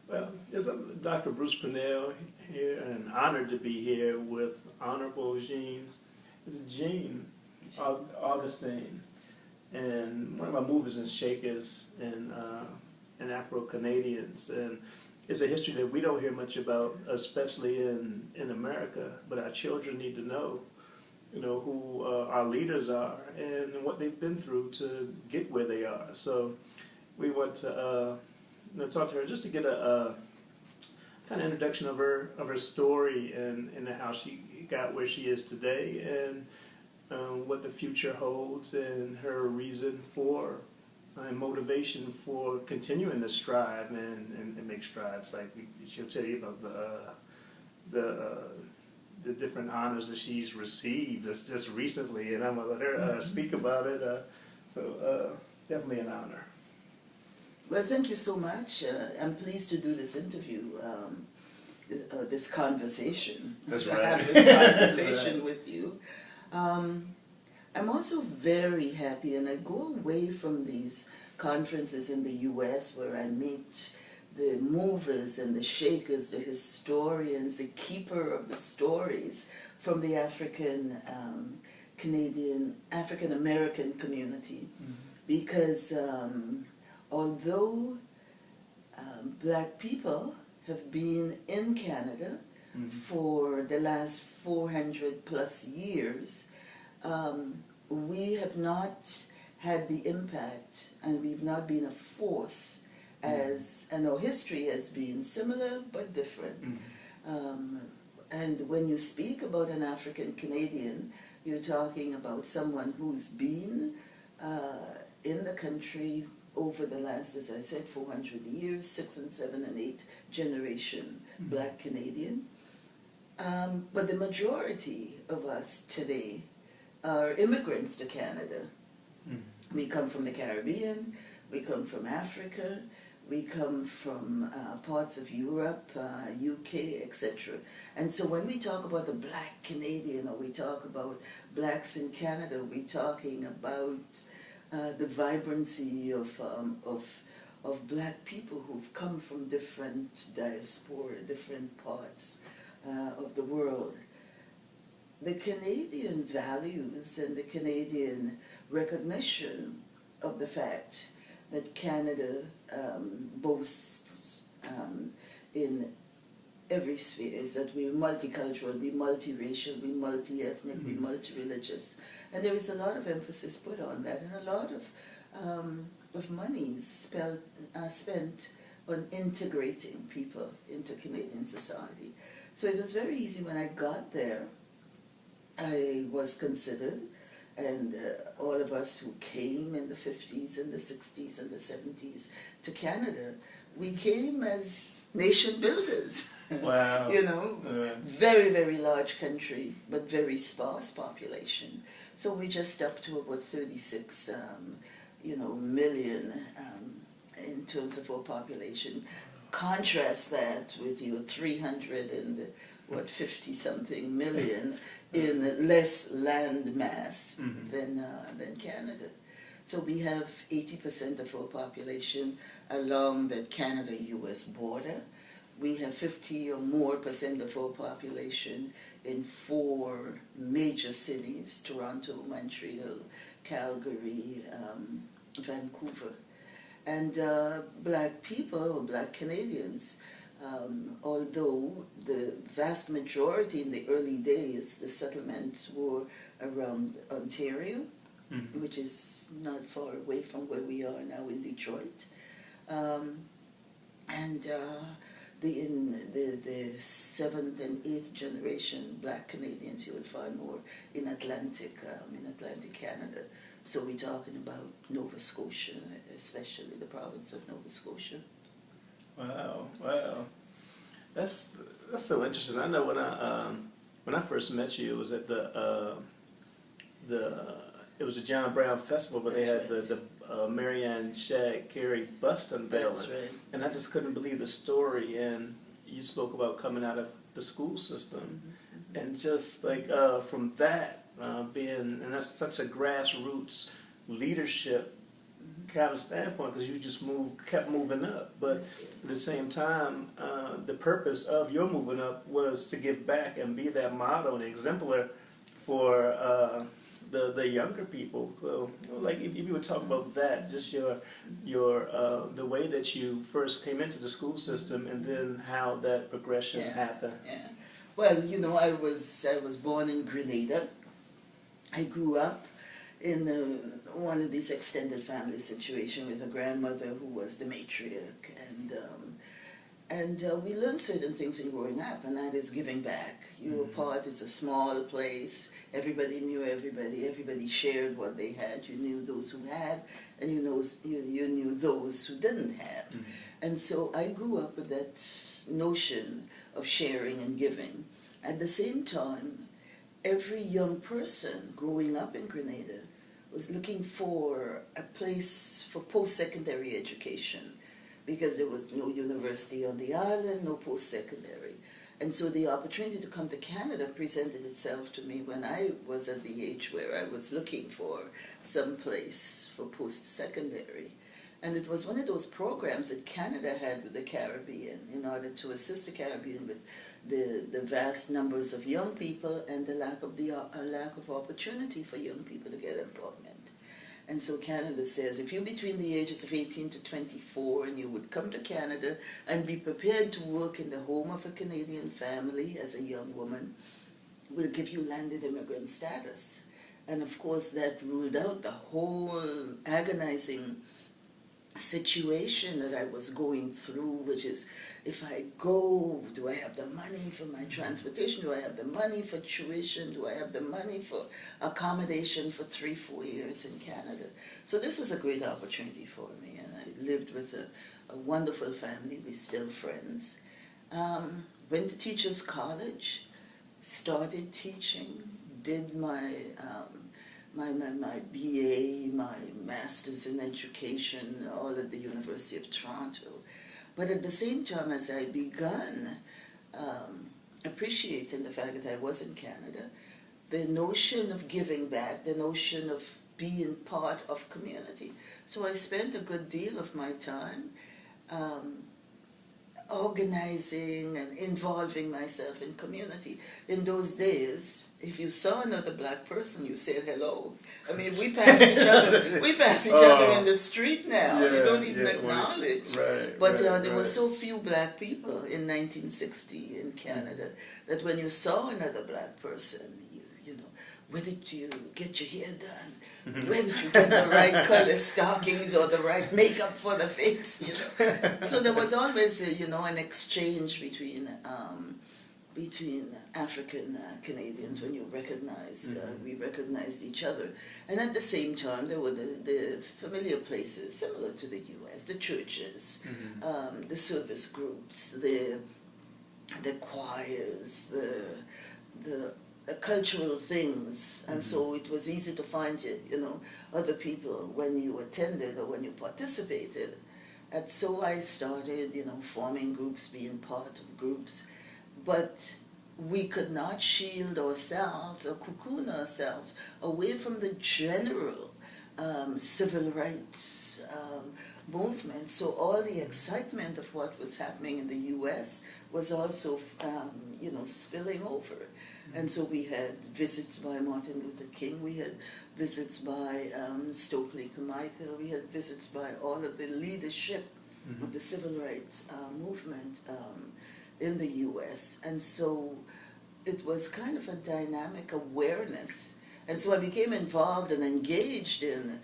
Well, it's Dr. Bruce Purnell here, and honored to be here with Honorable Jean Augustine, and one of my movers and shakers and Afro-Canadians, and it's a history that we don't hear much about, especially in America, but our children need to know, who our leaders are and what they've been through to get where they are. So we want to talk to her just to get a kind of introduction of her story and how she got where she is today, and what the future holds, and her reason for and motivation for continuing to strive and make strides. Like she'll tell you about the different honors that she's received just recently, and I'm gonna let her speak about it. So definitely an honor. Well, thank you so much. I'm pleased to do this interview, this conversation. That's right. Have this conversation with you. I'm also very happy, and I go away from these conferences in the U.S. where I meet the movers and the shakers, the historians, the keeper of the stories from the African American community, because although Black people have been in Canada for the last 400 plus years, we have not had the impact, and we've not been a force and our history has been similar but different. And when you speak about an African Canadian, you're talking about someone who's been in the country over the last, as I said, 400 years, 6 and 7 and 8 generation Black Canadian. But the majority of us today are immigrants to Canada. We come from the Caribbean, we come from Africa, we come from parts of Europe, UK, etc. And so when we talk about the Black Canadian, or we talk about Blacks in Canada, we're talking about the vibrancy of Black people who've come from different diaspora, different parts of the world. The Canadian values and the Canadian recognition of the fact that Canada boasts in every sphere is that we're multicultural, we're multiracial, we're multi-ethnic, we're multi-religious. And there is a lot of emphasis put on that, and a lot of money spent on integrating people into Canadian society. So it was very easy when I got there. I was considered, and all of us who came in the 50s and the 60s and the 70s to Canada, we came as nation builders. Wow. Very, very large country, but very sparse population. So we just up to about 36, million in terms of our population. Contrast that with your 300 and 50-something million in less land mass than Canada. So we have 80% of our population along the Canada-US border. We have 50 or more % of our population in 4 major cities: Toronto, Montreal, Calgary, Vancouver. And Black people, or Black Canadians, although the vast majority in the early days, the settlements were around Ontario, which is not far away from where we are now in Detroit. In the 7th and 8th generation Black Canadians, you will find more in Atlantic Canada. So we're talking about Nova Scotia, especially the province of Nova Scotia. Wow. That's so interesting. I know when I first met you, it was at the John Brown Festival, but they had the Marianne Shag Carey bust unveiling. That's right. And I just couldn't believe the story. And you spoke about coming out of the school system, and just like from that and that's such a grassroots leadership kind of standpoint, because you just kept moving up. But at the same time, the purpose of your moving up was to give back and be that model and exemplar for the younger people. So, like, if you would talk about that, just your the way that you first came into the school system, and then how that progression happened. Yeah. Well, I was born in Grenada. I grew up in one of these extended family situations with a grandmother who was the matriarch, and we learned certain things in growing up, and that is giving back. You were part. It's a small place. Everybody knew everybody. Everybody shared what they had. You knew those who had, and you knew those who didn't have. And so I grew up with that notion of sharing and giving. At the same time, every young person growing up in Grenada was looking for a place for post-secondary education, because there was no university on the island, no post-secondary. And so the opportunity to come to Canada presented itself to me when I was at the age where I was looking for some place for post-secondary. And it was one of those programs that Canada had with the Caribbean in order to assist the Caribbean with the vast numbers of young people and the lack of opportunity for young people to get employment. And so Canada says, if you're between the ages of 18 to 24 and you would come to Canada and be prepared to work in the home of a Canadian family as a young woman, we'll give you landed immigrant status. And of course that ruled out the whole agonizing situation that I was going through, which is, if I go, do I have the money for my transportation? Do I have the money for tuition? Do I have the money for accommodation for 3-4 years in Canada? So this was a great opportunity for me, and I lived with a wonderful family. We're still friends. Went to Teachers College, started teaching, did my BA, my Master's in Education, all at the University of Toronto. But at the same time, as I began appreciating the fact that I was in Canada, the notion of giving back, the notion of being part of community. So I spent a good deal of my time organizing and involving myself in community. In those days, if you saw another black person, you said hello. I mean, we pass each other in the street now. You don't even acknowledge. But there were so few black people in 1960 in Canada that when you saw another black person, where did you get your hair done? Where did you get the right color stockings or the right makeup for the face? So there was always an exchange between African Canadians when you recognized we recognized each other, and at the same time there were the familiar places similar to the U.S., the churches, the service groups, the choirs, the cultural things, and so it was easy to find other people when you attended or when you participated. And so I started forming groups, being part of groups, but we could not shield ourselves or cocoon ourselves away from the general civil rights movement. So all the excitement of what was happening in the U.S. was also spilling over. And so we had visits by Martin Luther King, we had visits by Stokely Carmichael, we had visits by all of the leadership of the civil rights movement in the U.S. And so it was kind of a dynamic awareness. And so I became involved and engaged in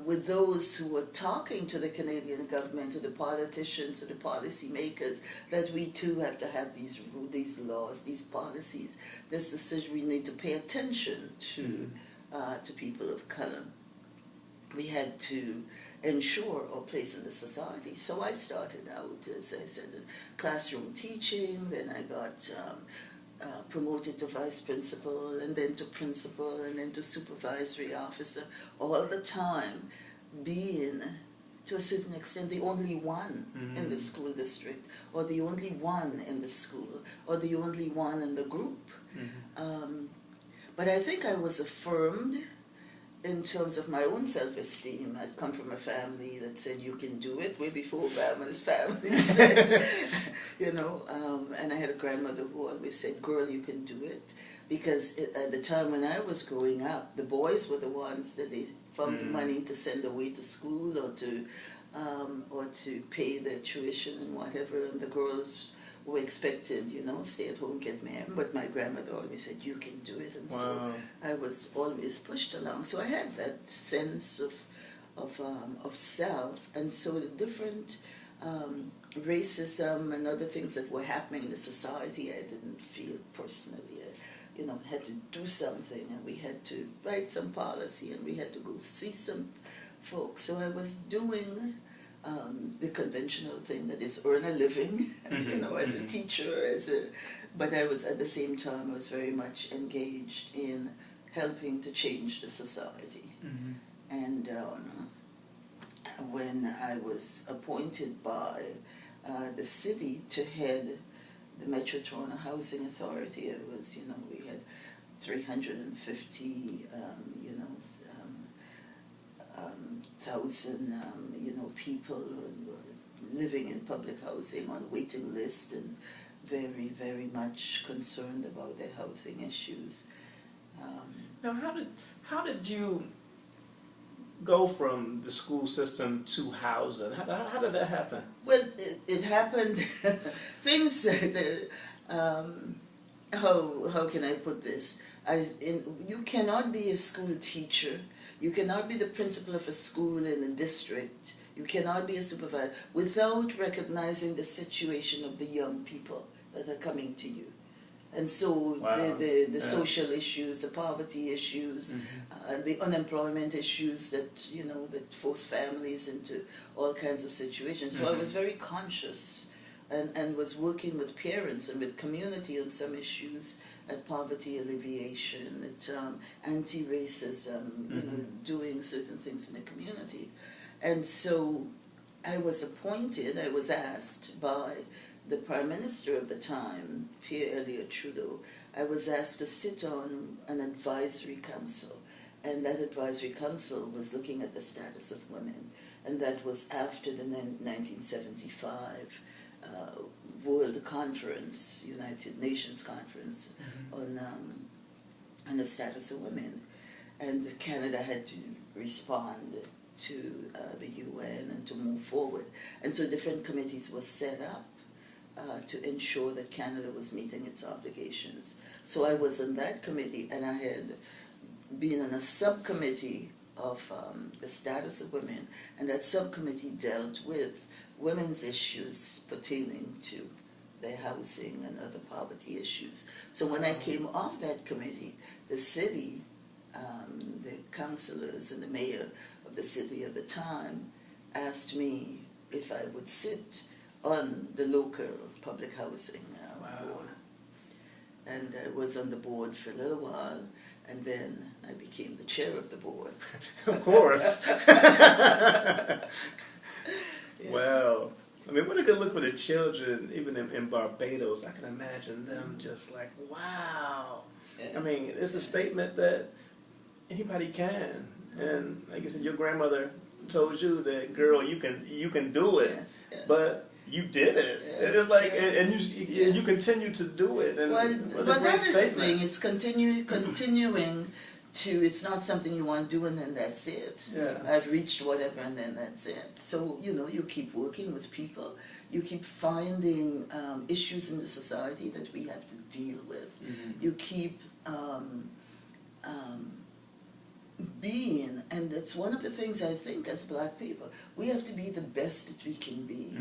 with those who were talking to the Canadian government, to the politicians, to the policymakers, that we too have to have these laws, these policies. This decision, we need to pay attention to people of color. We had to ensure our place in the society. So I started out, as I said, in classroom teaching, then I got promoted to vice principal, and then to principal, and then to supervisory officer, all the time being, to a certain extent, the only one in the school district, or the only one in the school, or the only one in the group. But I think I was affirmed in terms of my own self-esteem, I'd come from a family that said, you can do it, way before Obama's family said, and I had a grandmother who always said, girl, you can do it. Because at the time when I was growing up, the boys were the ones that they found the money to send away to school or to pay their tuition and whatever, and the girls were expected, stay at home, get married. But my grandmother always said, you can do it. And so I was always pushed along. So I had that sense of self. And so the different racism and other things that were happening in the society, I didn't feel personally. Had to do something, and we had to write some policy, and we had to go see some folks. So I was doing the conventional thing that is earn a living, as a teacher, but I was at the same time I was very much engaged in helping to change the society. And when I was appointed by the city to head the Metro Toronto Housing Authority, it was, we had 350, thousand, people living in public housing on waiting list and very, very much concerned about their housing issues. Now, how did you go from the school system to housing? How did that happen? Well, it happened. Things. How can I put this? You cannot be a school teacher. You cannot be the principal of a school in a district. You cannot be a supervisor without recognizing the situation of the young people that are coming to you. And so the social issues, the poverty issues, the unemployment issues that, that force families into all kinds of situations. So I was very conscious and was working with parents and with community on some issues at poverty alleviation, at anti-racism, doing certain things in the community. And so I was asked by the Prime Minister of the time, Pierre Elliott Trudeau, I was asked to sit on an advisory council. And that advisory council was looking at the status of women. And that was after the 1975 World Conference, United Nations Conference, on the status of women. And Canada had to respond to the UN and to move forward. And so different committees were set up to ensure that Canada was meeting its obligations. So I was in that committee, and I had been on a subcommittee of the status of women, and that subcommittee dealt with women's issues pertaining to their housing and other poverty issues. So when I came off that committee, the city, the councillors and the mayor of the city at the time asked me if I would sit on the local public housing board. And I was on the board for a little while, and then I became the chair of the board. Of course. Wow. I mean, what a good look for the children, even in Barbados. I can imagine them just like, wow. Yeah. I mean, it's a statement that anybody can. And like I said, your grandmother told you that, girl, you can do it. Yes. But you did it. Yeah. It's like, and you continue to do it. And well, that is the thing. It's continuing to. It's not something you want to do and then that's it. Yeah. I've reached whatever and then that's it. So you keep working with people. You keep finding issues in the society that we have to deal with. You keep being, and it's one of the things I think as Black people, we have to be the best that we can be.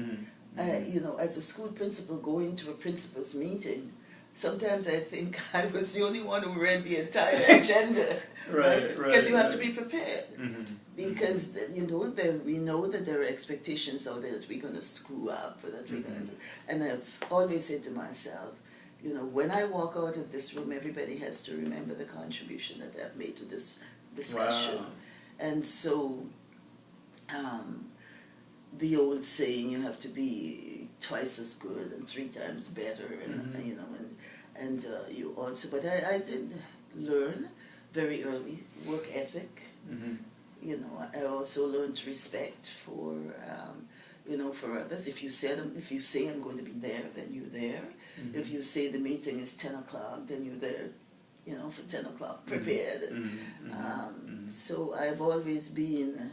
As a school principal going to a principal's meeting, sometimes I think I was the only one who read the entire agenda. Right. Because you have to be prepared. Because, we know that there are expectations out there that we're going to screw up, or that we're going to do. And I've always said to myself, when I walk out of this room, everybody has to remember the contribution that I've made to this discussion. Wow. And so, the old saying, you have to be twice as good and 3 times better, and you also, but I did learn very early work ethic, Mm-hmm. You know, I also learned respect for, you know, for others. If you say I'm going to be there, then you're there. Mm-hmm. If you say the meeting is 10 o'clock, then you're there, you know, for 10 o'clock prepared. Mm-hmm. So I've always been,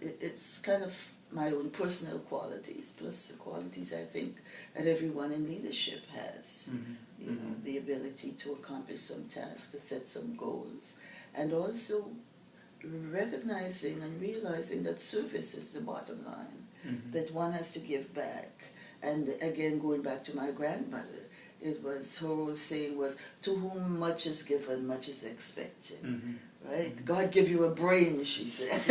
it's kind of my own personal qualities, plus the qualities I think that everyone in leadership has. Mm-hmm. You know, the ability to accomplish some tasks, to set some goals, and also recognizing and realizing that service is the bottom line, that one has to give back. And again, going back to my grandmother, it was, her old saying was, to whom much is given, much is expected. Right? God give you a brain, she says.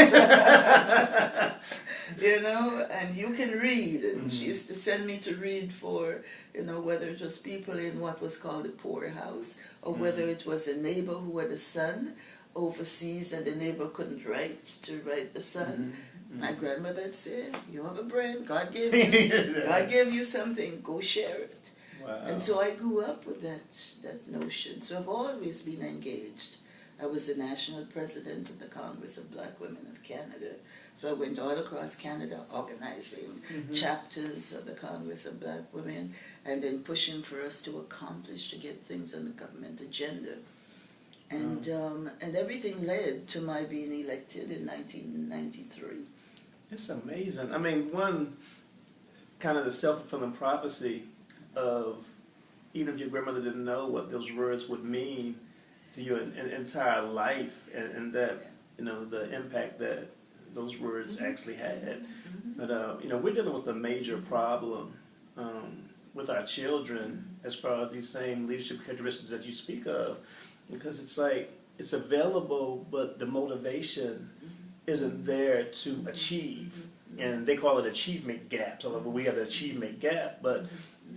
You know, and you can read. And she used to send me to read for, you know, whether it was people in what was called a poorhouse, or whether it was a neighbor who had a son overseas and the neighbor couldn't write, to write the son. My grandmother would say, you have a brain, God gave you, God gave you something, go share it. Wow. And so I grew up with that notion. So I've always been engaged. I was the national president of the Congress of Black Women of Canada. So I went all across Canada organizing chapters of the Congress of Black Women, and then pushing for us to accomplish, to get things on the government agenda. And and everything led to my being elected in 1993. It's amazing. I mean, one, kind of the self-fulfilling prophecy of, even if your grandmother didn't know what those words would mean to your entire life, and that, you know, the impact that those words actually had. But, you know, we're dealing with a major problem with our children as far as these same leadership characteristics that you speak of, because it's like, it's available, but the motivation isn't there to achieve. And they call it achievement gap. So we have the achievement gap, but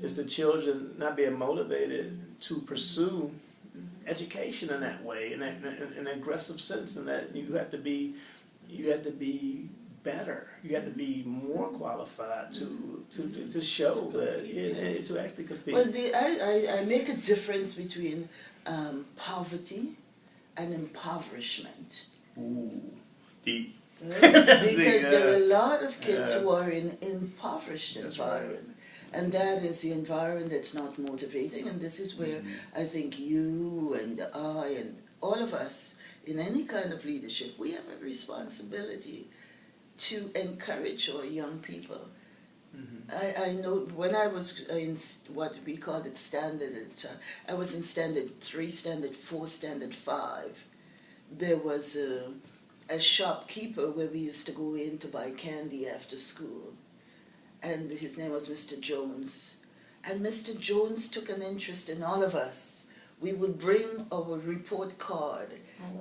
it's the children not being motivated to pursue education in that way, in an aggressive sense, in that you have to be better. You have to be more qualified to show that, to actually compete. Well, I make a difference between poverty and impoverishment. Ooh, deep. Right? Because there are a lot of kids who are in impoverished environment. And that is the environment that's not motivating. And this is where I think you and I and all of us in any kind of leadership, we have a responsibility to encourage our young people. I know when I was in what we called it standard at the time, I was in standard 3, standard 4, standard 5. There was a shopkeeper where we used to go in to buy candy after school. And his name was Mr. Jones. And Mr. Jones took an interest in all of us. We would bring our report card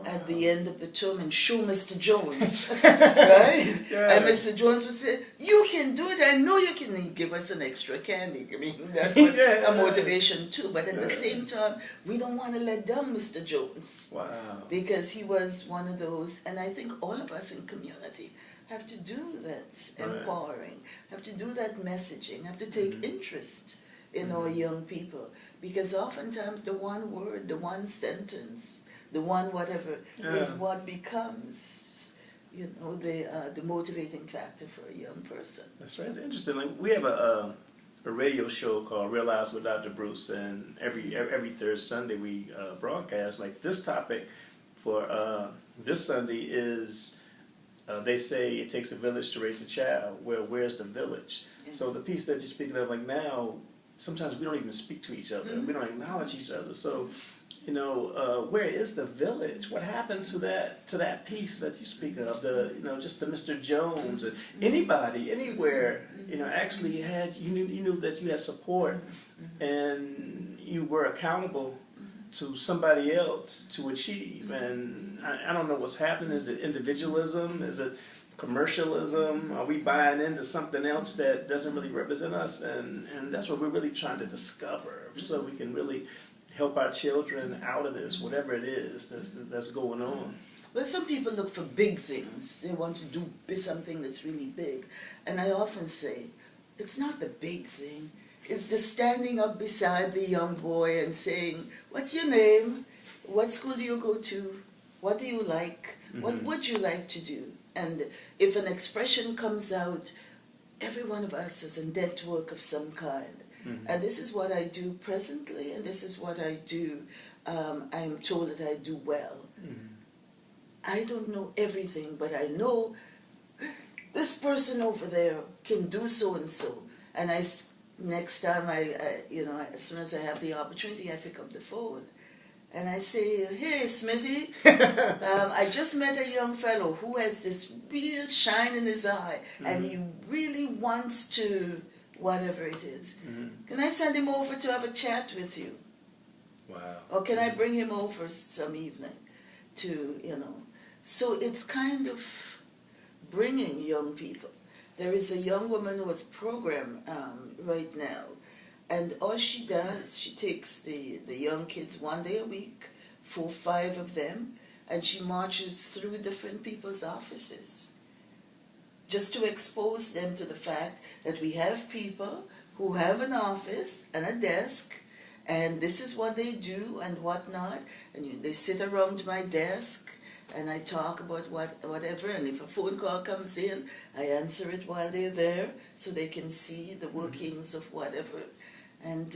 at the end of the term and show Mr. Jones, right? Yeah. And Mr. Jones would say, you can do it, I know you can, give us an extra candy. I mean, that was a motivation too. But at the same time, we don't want to let down Mr. Jones. Wow. Because he was one of those, and I think all of us in community have to do that empowering, have to do that messaging, have to take interest in our young people. Because oftentimes the one word, the one sentence, the one whatever is what becomes, you know, the motivating factor for a young person. That's right. It's interesting. Like, we have a radio show called Realize with Dr. Bruce, and every third Sunday we broadcast. Like, this topic for this Sunday is, they say it takes a village to raise a child. Well, where's the village? Yes. So the piece that you're speaking of, like, now, sometimes we don't even speak to each other. We don't acknowledge each other. So, you know, where is the village? What happened to that piece that you speak of? The, you know, just the Mr. Jones, anybody, anywhere, you know, actually had, you knew that you had support, and you were accountable to somebody else to achieve. And I don't know what's happening. Is it individualism? Is it commercialism? Are we buying into something else that doesn't really represent us? And that's what we're really trying to discover, so we can really help our children out of this, whatever it is that's going on. Well, some people look for big things. They want to do something that's really big. And I often say, it's not the big thing. It's the standing up beside the young boy and saying, what's your name? What school do you go to? What do you like? What would you like to do? And if an expression comes out, every one of us is a network of some kind. And this is what I do presently, and this is what I do, I'm told that I do well. I don't know everything, but I know this person over there can do so and so. And next time as soon as I have the opportunity, I pick up the phone. And I say, hey, Smithy, I just met a young fellow who has this real shine in his eye, and he really wants to, whatever it is. Can I send him over to have a chat with you? Wow. Or can I bring him over some evening to, So it's kind of bringing young people. There is a young woman who has a program right now. And all she does, she takes the young kids 1 day a week, 4 or 5 of them, and she marches through different people's offices just to expose them to the fact that we have people who have an office and a desk, and this is what they do and whatnot, and they sit around my desk, and I talk about whatever, and if a phone call comes in, I answer it while they're there so they can see the workings of whatever. And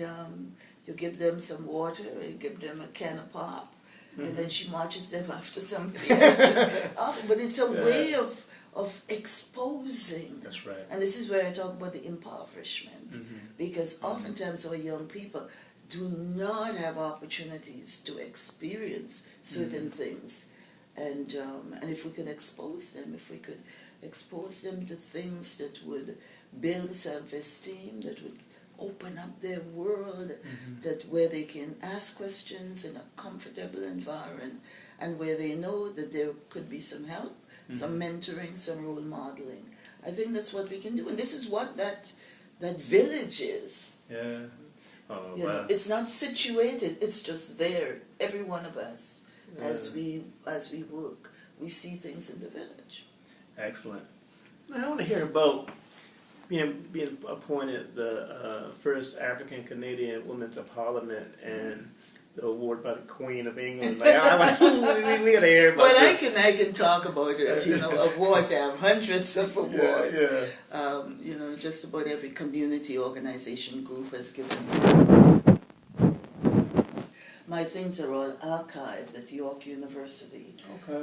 you give them some water, you give them a can of pop, and then she marches them after somebody else. But it's a way of exposing. That's right. And this is where I talk about the impoverishment, because oftentimes our young people do not have opportunities to experience certain things. And if we could expose them, to things that would build self-esteem, that would open up their world, that where they can ask questions in a comfortable environment, and where they know that there could be some help, some mentoring, some role modeling. I think that's what we can do, and this is what that village is. Yeah. Oh, wow. It's not situated; it's just there. Every one of us, as we work, we see things in the village. Excellent. Now, I want to hear about being appointed the first African Canadian woman to Parliament, and the award by the Queen of England. Like, we gotta hear about this. Well, I can talk about awards. I have hundreds of awards. Just about every community organization group has given me. My things are all archived at York University. Okay.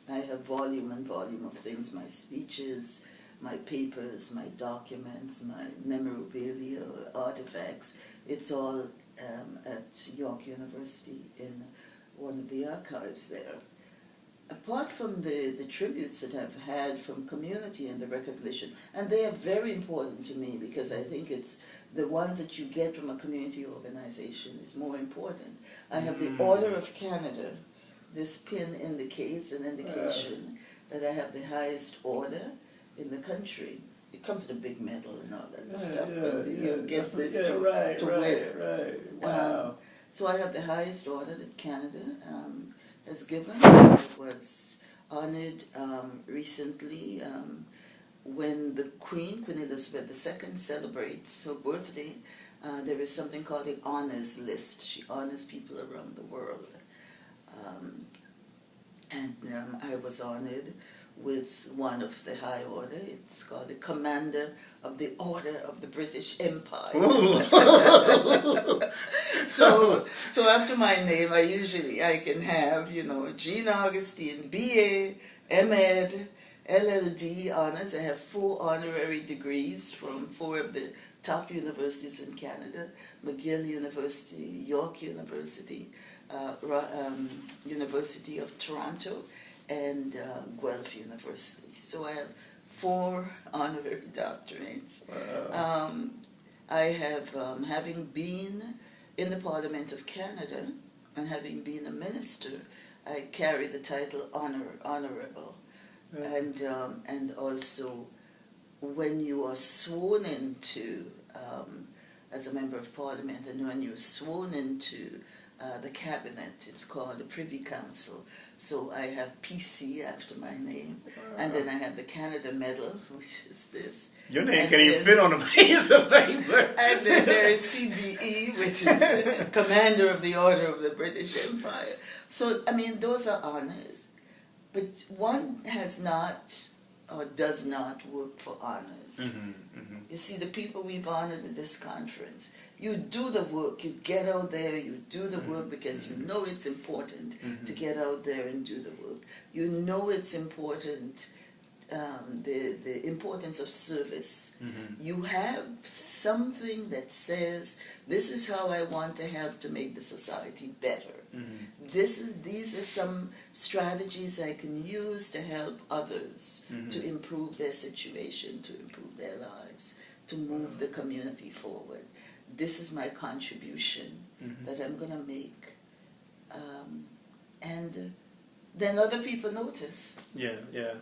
I have volume and volume of things, my speeches, my papers, my documents, my memorabilia, artifacts. It's all at York University in one of the archives there. Apart from the tributes that I've had from community and the recognition, and they are very important to me because I think it's the ones that you get from a community organization is more important. I have the Order of Canada. This pin indicates an indication that I have the highest order in the country. It comes with a big medal and all that stuff, but you get this to wear. Right. Wow. So I have the highest order that Canada has given. I was honored recently when the Queen Elizabeth II celebrates her birthday. There is something called the Honors List. She honors people around the world. I was honored with one of the high order. It's called the Commander of the Order of the British Empire. So after my name, I can have, Jean Augustine, BA, MEd, LLD honors. I have 4 honorary degrees from 4 of the top universities in Canada: McGill University, York University, University of Toronto, and Guelph University. So I have 4 honorary doctorates. Wow. I have, having been in the Parliament of Canada and having been a minister, I carry the title honorable. Yeah. And also, when you are sworn into as a member of Parliament, and when you're sworn into the cabinet, it's called the Privy Council. So I have PC after my name, and then I have the Canada Medal, which is this. Your name can't even fit on a piece of paper. And then there is CBE, which is Commander of the Order of the British Empire. So, I mean, those are honors. But one has not or does not work for honors. Mm-hmm, mm-hmm. You see, the people we've honored at this conference, you do the work, you get out there, you do the work because you know it's important to get out there and do the work. You know it's important, the importance of service. You have something that says, this is how I want to help to make the society better. These are some strategies I can use to help others to improve their situation, to improve their lives, to move the community forward. This is my contribution that I'm going to make. And then other people notice. Yeah, yeah.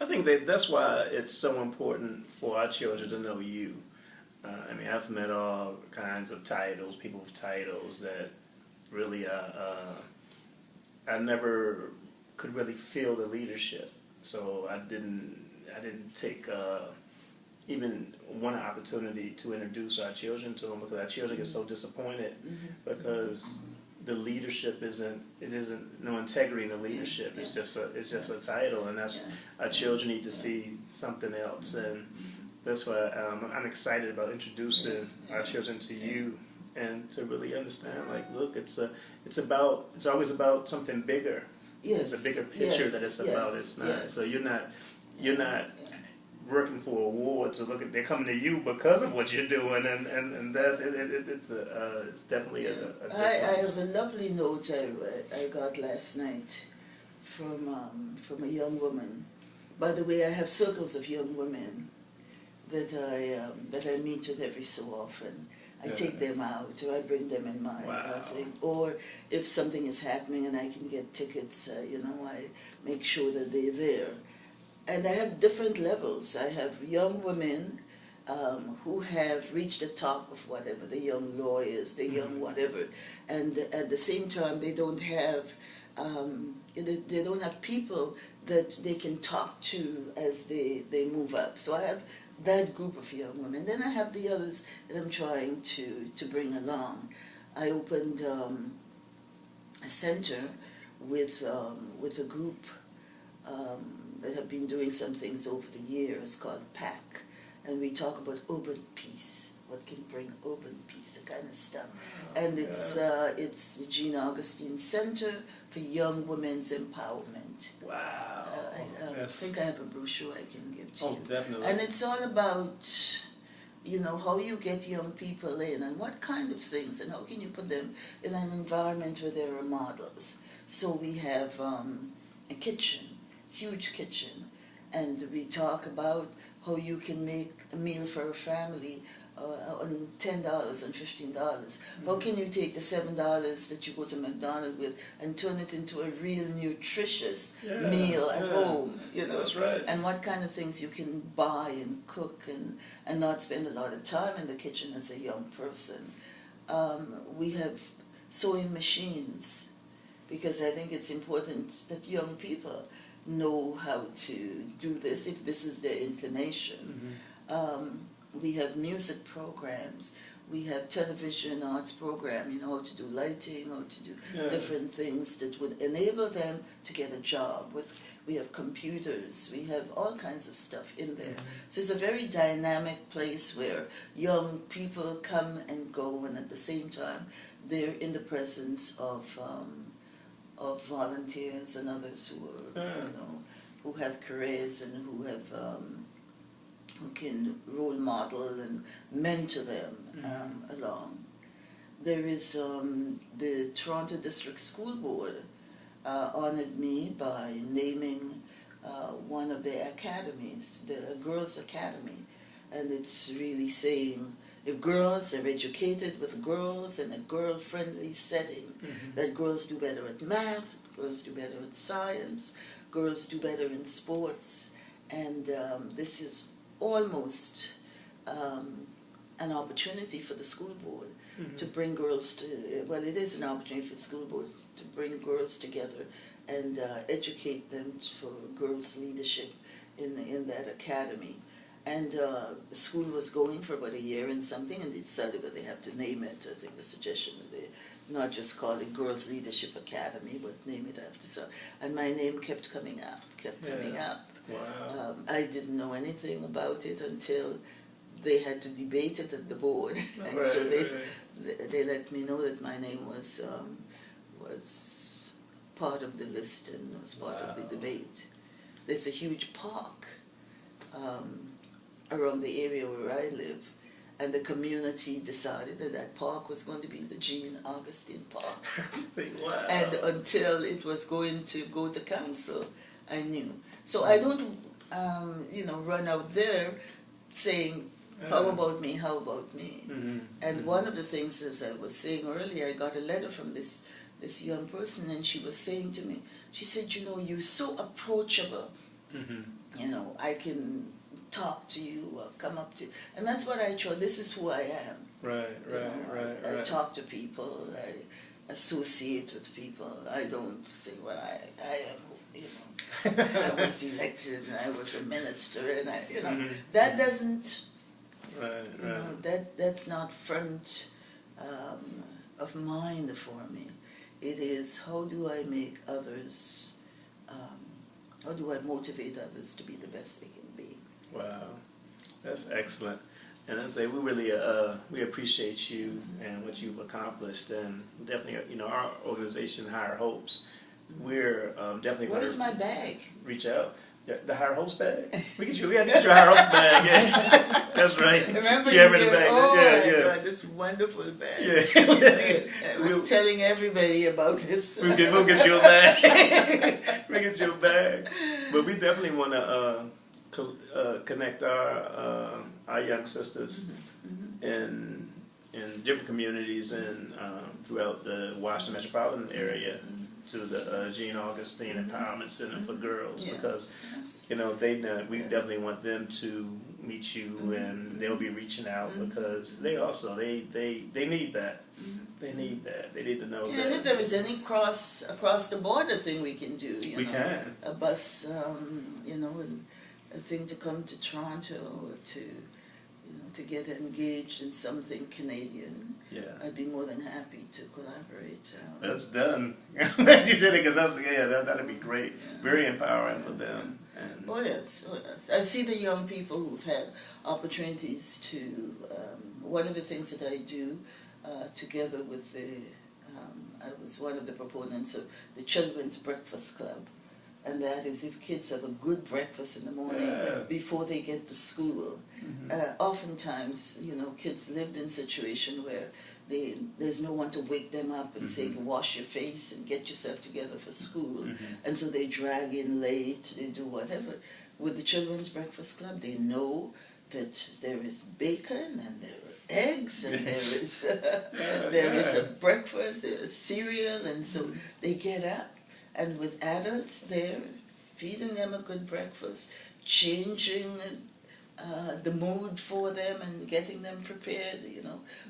I think that's why it's so important for our children to know you. I mean, I've met all kinds of titles, people with titles that really, I never could really feel the leadership. So I didn't take even one opportunity to introduce our children to them, because our children get so disappointed because the leadership isn't no integrity in the leadership. It's just a title, and that's our children need to see something else, and that's why I'm excited about introducing our children to you, and to really understand, like, look, it's always about something bigger. Yes. It's a bigger picture that it's about. It's not. So you're not working for awards, or they're coming to you because of what you're doing, and that's it's definitely a difference. I have a lovely note I got last night from a young woman. By the way, I have circles of young women that I meet with every so often. I take them out, or I bring them in my thing. Or if something is happening and I can get tickets, I make sure that they're there. And I have different levels. I have young women who have reached the top of whatever, the young lawyers, the young whatever, and at the same time they don't have people that they can talk to as they move up. So I have that group of young women. Then I have the others that I'm trying to bring along. I opened a center with a group that have been doing some things over the years called PAC, and we talk about urban peace, what can bring urban peace, the kind of stuff. And it's the Jean Augustine Center for Young Women's Empowerment. Wow. I think I have a brochure I can give to you. Oh, definitely. And it's all about, how you get young people in, and what kind of things, and how can you put them in an environment where there are models. So we have a kitchen, huge kitchen, and we talk about how you can make a meal for a family on $10 and $15. How can you take the $7 that you go to McDonald's with and turn it into a real nutritious meal at home? That's right. And what kind of things you can buy and cook and not spend a lot of time in the kitchen as a young person. We have sewing machines, because I think it's important that young people know how to do this if this is their inclination. We have music programs, we have television arts program, how to do lighting, how to do different things that would enable them to get a job. We have computers, we have all kinds of stuff in there. So it's a very dynamic place where young people come and go, and at the same time they're in the presence of volunteers and others who are, who have careers and who can role model and mentor them along. There is the Toronto District School Board honored me by naming one of their academies, the Girls Academy, and it's really saying, if girls are educated with girls in a girl-friendly setting, that girls do better at math, girls do better at science, girls do better in sports, and this is almost an opportunity for the school board to bring girls to, well, it is an opportunity for school boards to bring girls together and educate them for girls' leadership in that academy. And the school was going for about a year and something, and they decided that they have to name it. I think the suggestion that they not just call it Girls Leadership Academy, but name it after some. And my name kept coming up, coming up. Wow. I didn't know anything about it until they had to debate it at the board, and so they let me know that my name was part of the list and was part of the debate. There's a huge park around the area where I live, and the community decided that that park was going to be the Jean Augustine Park. Wow. And until it was going to go to council, I knew. So I don't, run out there saying, how about me, how about me? Mm-hmm. And one of the things, as I was saying earlier, I got a letter from this young person, and she was saying to me, she said, you're so approachable. Mm-hmm. I can talk to you or come up to you. And that's what I try. This is who I am. Right. I talk to people. I associate with people. I don't say, well, I am, I was elected and I was a minister, and that doesn't, that's not front of mind for me. It is, how do I make others, how do I motivate others to be the best they can be? Wow, that's excellent. And I say we really we appreciate you and what you've accomplished, and definitely our organization Higher Hopes. We're definitely. Where is my bag? Reach out. Yeah, the Higher Hopes bag. We get you. We got your Higher Hopes bag. Yeah. That's right. Remember you the bag? Oh my God, this wonderful bag. Yeah. I was telling everybody about this. We'll get you a bag. We'll get you a bag. But we definitely want to connect our young sisters in different communities and throughout the Washington metropolitan area to the Jean Augustine Empowerment Center for Girls, because we definitely want them to meet you, and they'll be reaching out because they also they need that. They need that. They need to know that. And if there is any across the border thing we can do, we can a bus, a thing to come to Toronto to get engaged in something Canadian. Yeah, I'd be more than happy to collaborate. That's done. You did it because that'd be great. Yeah. Very empowering for them. And oh yes. I see the young people who've had opportunities to. One of the things that I do together with I was one of the proponents of the Children's Breakfast Club. And that is if kids have a good breakfast in the morning before they get to school. Oftentimes, kids lived in a situation where there's no one to wake them up and say, wash your face and get yourself together for school. And so they drag in late, they do whatever. With the Children's Breakfast Club, they know that there is bacon and there are eggs and there is a breakfast, there is cereal, and so they get up. And with adults there, feeding them a good breakfast, changing the mood for them and getting them prepared,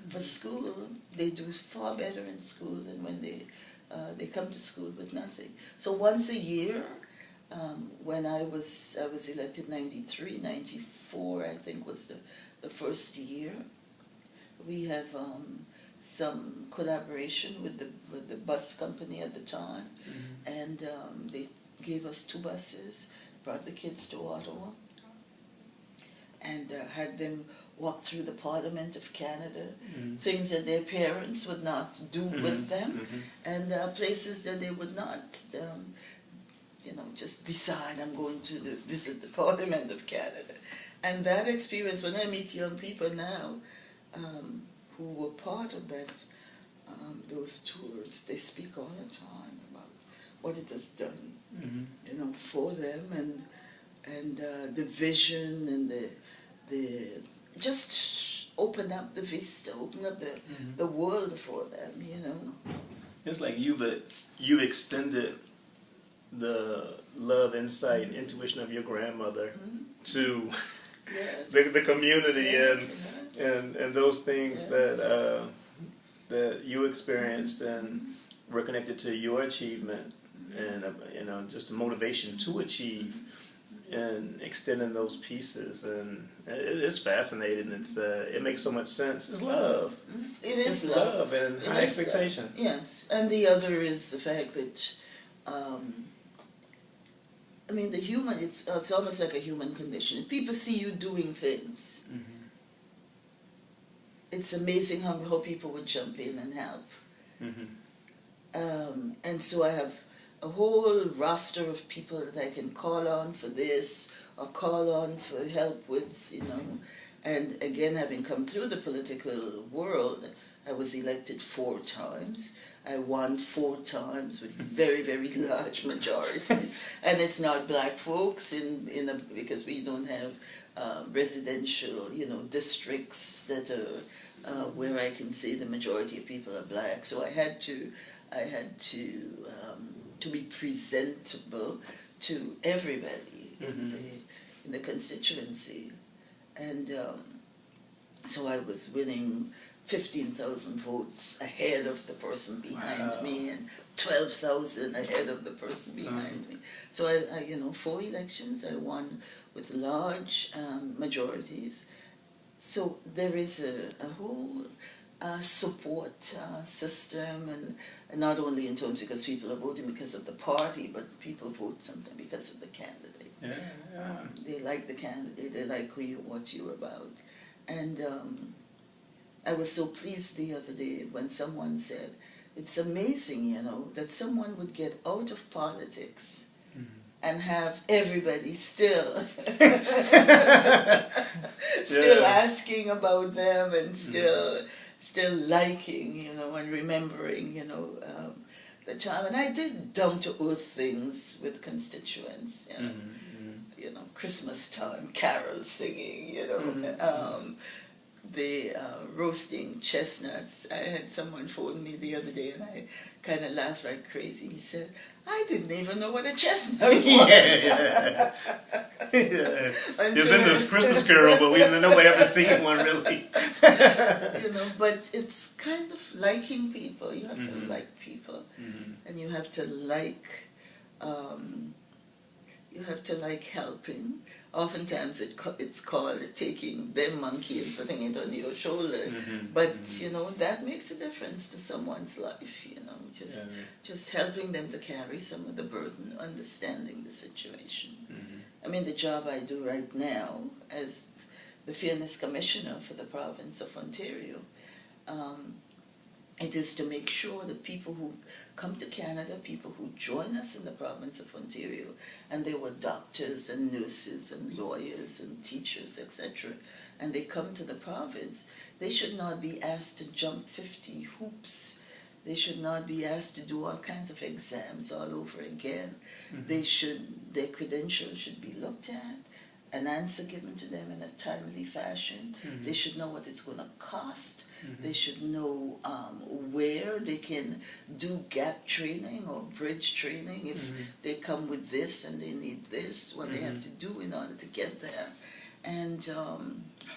for school, they do far better in school than when they come to school with nothing. So once a year, when I was elected 93, 94, I think was the first year, we have some collaboration with the bus company at the time, and they gave us 2 buses, brought the kids to Ottawa, and had them walk through the Parliament of Canada, things that their parents would not do with them, and places that they would not, just decide I'm going to visit the Parliament of Canada. And that experience, when I meet young people now, who were part of that, those tours, they speak all the time about what it has done, for them, and the vision and the just open up the vista, open up the world for them, It's like you extended the love, insight, intuition of your grandmother to the community and those things that you experienced and were connected to your achievement and just the motivation to achieve. and extending those pieces, and it's fascinating. It makes so much sense. It's love. It is It's love. love and It high is love. expectations. Yes, and the other is the fact that, I mean, the human, it's almost like a human condition. If people see you doing things, it's amazing how people would jump in and help. And so I have a whole roster of people that I can call on for this or call on for help with, you know. And again, having come through the political world, I was elected 4 times. I won 4 times with very, very large majorities. And it's not black folks because we don't have residential, you know, districts that are where I can say the majority of people are black. So I had to be presentable to everybody in the constituency, and so I was winning 15,000 votes ahead of the person behind me, and 12,000 ahead of the person behind me. So I, you know, 4 elections I won with large majorities. So there is a whole support system, and not only in terms because people are voting because of the party, but people vote sometimes because of the candidate. They like the candidate, they like what you're about. And I was so pleased the other day when someone said, it's amazing, you know, that someone would get out of politics and have everybody still asking about them and still liking, you know, and remembering, you know, the time. And I did down-to-earth things with constituents, you know, Christmas time, carol singing, you know, the roasting chestnuts. I had someone phone me the other day and I kind of laughed like crazy. He said, I didn't even know what a chestnut was. Yeah. It's in this Christmas Carol, but nobody ever seen one really. You know, but it's kind of liking people. You have to like people, and you have to like helping. Oftentimes it's called taking their monkey and putting it on your shoulder, but you know, that makes a difference to someone's life, you know, just helping them to carry some of the burden, understanding the situation. I mean, the job I do right now as the Fairness Commissioner for the province of Ontario, it is to make sure that people who come to Canada, people who join us in the province of Ontario, and they were doctors and nurses and lawyers and teachers, etc., and they come to the province, they should not be asked to jump 50 hoops. They should not be asked to do all kinds of exams all over again. Their credentials should be looked at, an answer given to them in a timely fashion. They should know what it's going to cost. They should know where they can do gap training or bridge training if they come with this and they need this, what they have to do in order to get there. And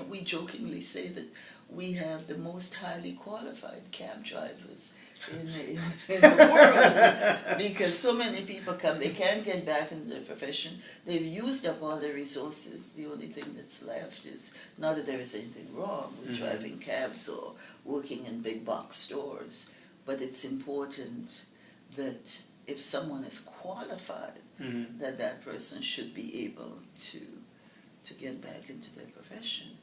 we jokingly say that we have the most highly qualified cab drivers in the world, because so many people come, they can't get back into their profession, they've used up all their resources. The only thing that's left is, not that there is anything wrong with driving cabs or working in big box stores, but it's important that if someone is qualified, that person should be able to get back into their profession.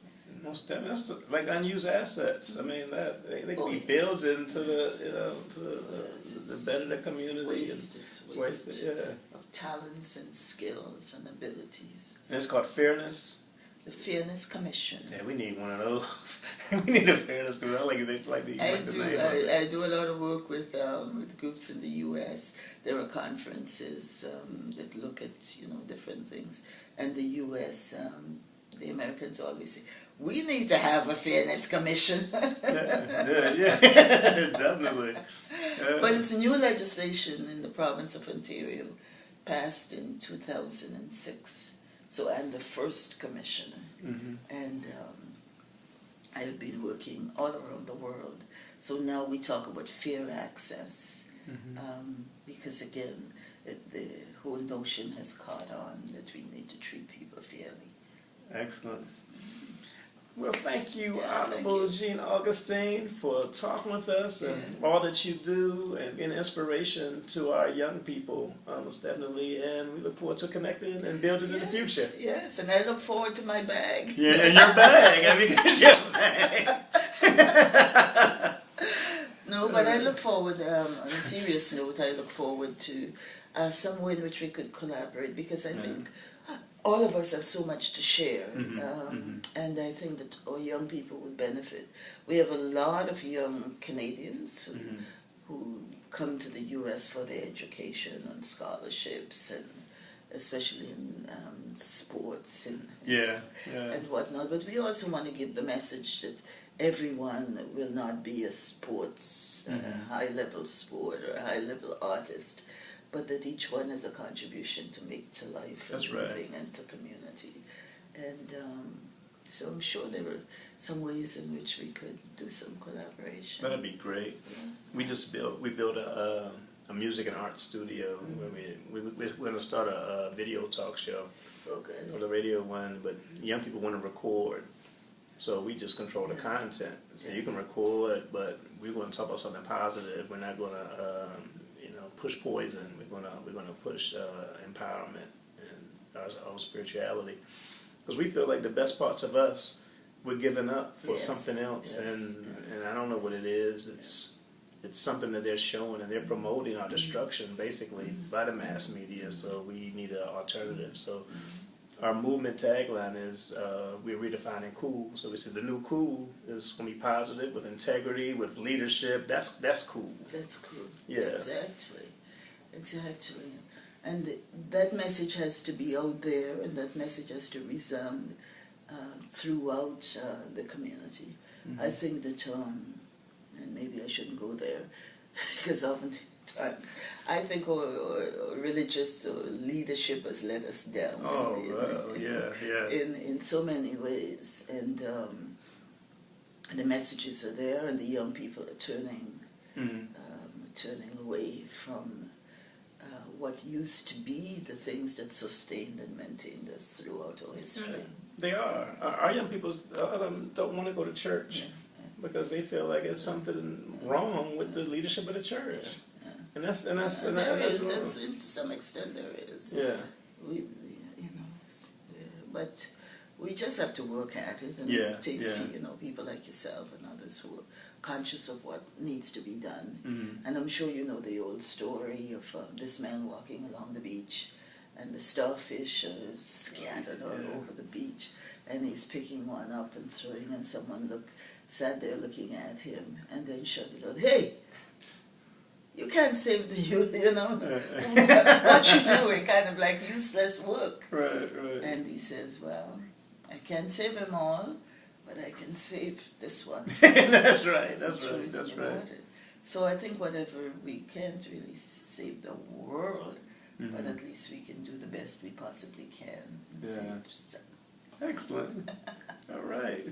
Most definitely, that's like unused assets. I mean, that they can be built into the the better community. It's wasted of talents and skills and abilities. And it's called Fairness. The Fairness Commission. Yeah, we need one of those. We need a Fairness Commission. I do a lot of work with groups in the U.S. There are conferences that look at, you know, different things, and the U.S. The Americans always say, we need to have a Fairness Commission. yeah, definitely. But it's new legislation in the province of Ontario, passed in 2006. So I'm the first commissioner. And I have been working all around the world. So now we talk about fair access. Because again, the whole notion has caught on that we need to treat people fairly. Excellent. Well, thank you, Yeah, thank Honorable you. Jean Augustine, for talking with us and all that you do and being an inspiration to our young people, most definitely. And we look forward to connecting and building in the future. Yes, and I look forward to my bag. Yeah, and your bag. I mean, it's your bag. No, but I look forward, on a serious note, I look forward to some way in which we could collaborate, because I think all of us have so much to share, and I think that our young people would benefit. We have a lot of young Canadians who come to the U.S. for their education and scholarships, and especially in sports and whatnot. But we also want to give the message that everyone will not be a sports, high-level sport or a high-level artist, but that each one has a contribution to make to life and living and to community. And so I'm sure there are some ways in which we could do some collaboration. That'd be great. Yeah. We built a music and art studio where we're going to start a video talk show on the radio one, but young people want to record. So we just control the content. So you can record, but we want to talk about something positive. We're not going to push poison. We're gonna push empowerment and our spirituality, because we feel like the best parts of us we're giving up for something else, and I don't know what it is. It's something that they're showing, and they're promoting our destruction basically by the mass media. So we need an alternative. So our movement tagline is we're redefining cool. So we said the new cool is going to be positive, with integrity, with leadership. That's cool. That's cool. Yeah. Exactly. And that message has to be out there, and that message has to resound throughout the community. I think that, and maybe I shouldn't go there, because oftentimes I think our religious leadership has let us down. In so many ways, and the messages are there, and the young people are turning away from what used to be the things that sustained and maintained us throughout our history. Yeah, they are. Our young people don't want to go to church because they feel like it's something wrong with the leadership of the church. And that's there is, and to some extent there is. Yeah. But we just have to work at it, and it takes people like yourself and others who are conscious of what needs to be done. And I'm sure you know the old story of this man walking along the beach, and the starfish are scattered all over the beach, and he's picking one up and throwing, and someone sat there looking at him, and then shouted out, "Hey, you can't save the youth, what you doing, kind of like useless work." Right. And he says, "Well, I can't save them all, but I can save this one." That's right. So I think whatever, we can't really save the world, but at least we can do the best we possibly can. And save some. Excellent. All right.